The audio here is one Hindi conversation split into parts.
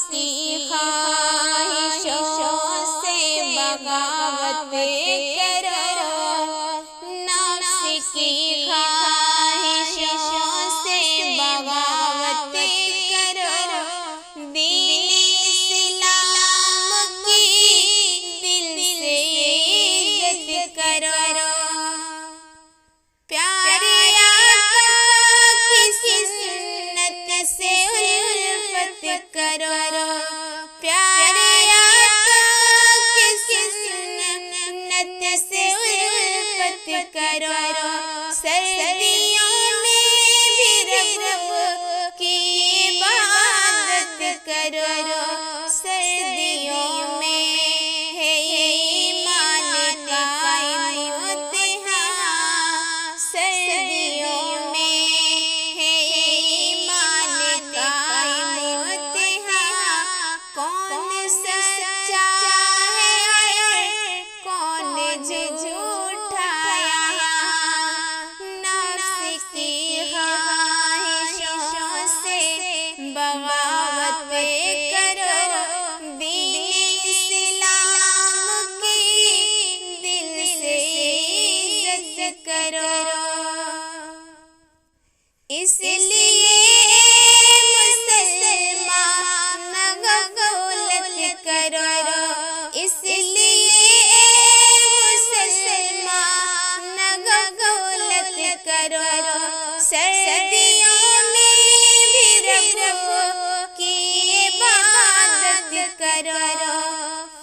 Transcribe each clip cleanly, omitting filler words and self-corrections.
की ख्वाहिशों से बगावत करो, नफ्स की ख्वाहिशों से बगावत करो, दीन इस्लाम की दिल से इज्जत करो। प्यारे आका की सुन्नत से उल्फत करो, प्यारे आका की सुन्नत से उल्फत करो। सर्दियों में भी रब की इबादत करो, सर्दियों में है ईमान का इम्तिहान, सर्दियों में है ईमान का इम्तिहान। कौन सच्चा है कौन झूठा, नफ्स की ख्वाहिशों से बगावत करो, दीन इस्लाम की दिल से इज्जत करो। इसलिए मुसलमान गफलत करो, इसलिए मुसलमान गफलत करो। सर्दियों में भी रब की इबादत करो,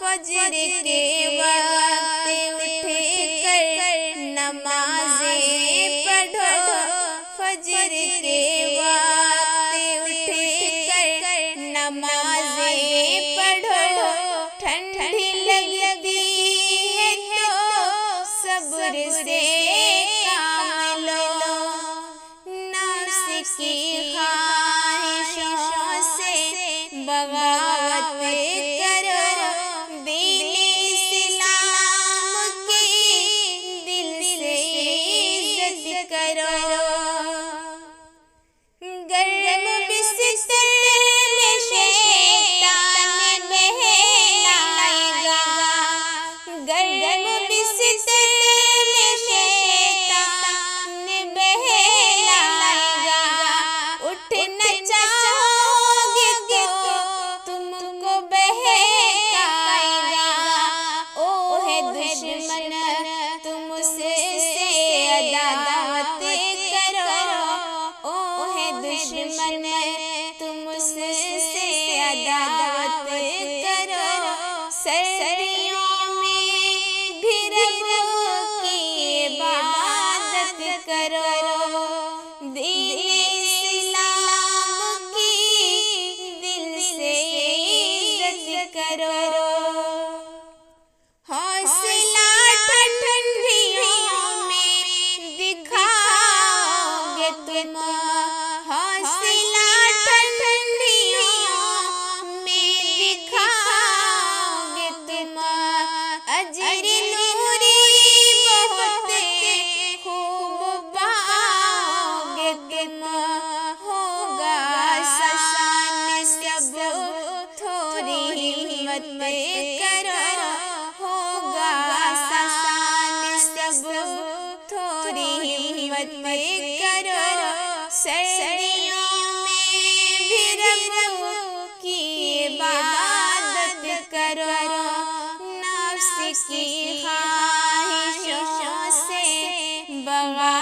फजर के वक्त उठकर नमाज़ें पढ़ो, फजर के वक्त उठकर नमाज़ें पढ़ो। ठंडी लगती है तो सब्र से काम लो, नफ्स की ख्वाहिशों से बगावत करो, दीन इस्लाम की दिल से इज्जत करो। गर्म बिस्तर में शैतान बहलाएगा, गर्म बिस्तर में शैतान बहलाएगा। उठ न चाहोगे तो तुमको बहकाएगा, ओ है दुश्मन तुम उससे अदावत करो, ओ है दुश्मन तुम उससे अदावत करो। सर्दियों में भी रब की इबादत करो, दीन इस्लाम की दिल से इज्जत करो। हौसला ठंडियों में दिखाओगे तुम, हौसला ठंडियों में दिखाओगे तुम। अजर नूरी बहुत खूब पाओगे तुम, होगा आसान सब थोड़ी हिम्मत करो, होगा आसान सब थोड़ी हिम्मत करो। सर्दियों में भी रब की इबादत करो, नफ्स की ख्वाहिशों से बगा